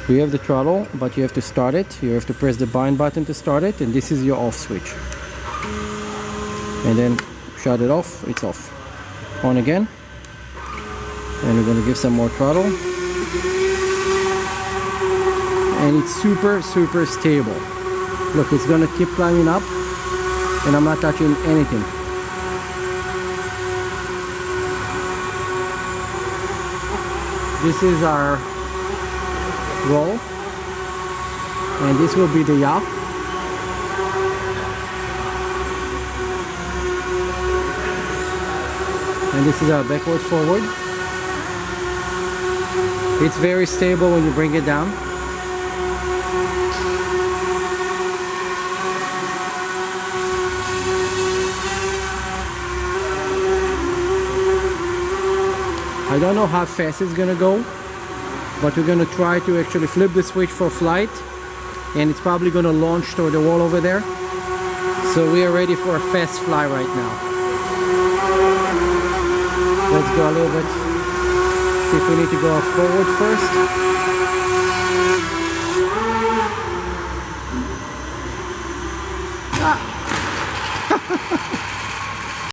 We have the throttle, but you have to start it. You have to press the bind button to start it, and this is your off switch. And then shut it off, it's off. On again. And we're going to give some more throttle. And it's super stable. Look, it's going to keep climbing up, and I'm not touching anything. This is our roll, and this will be the yaw. And this is our backward forward. It's very stable when you bring it down. I don't know how fast it's gonna go, but we're gonna try to actually flip the switch for flight, and it's probably gonna launch toward the wall over there. So we are ready for a fast fly right now. Let's go a little bit, see if we need to go forward first. Ah.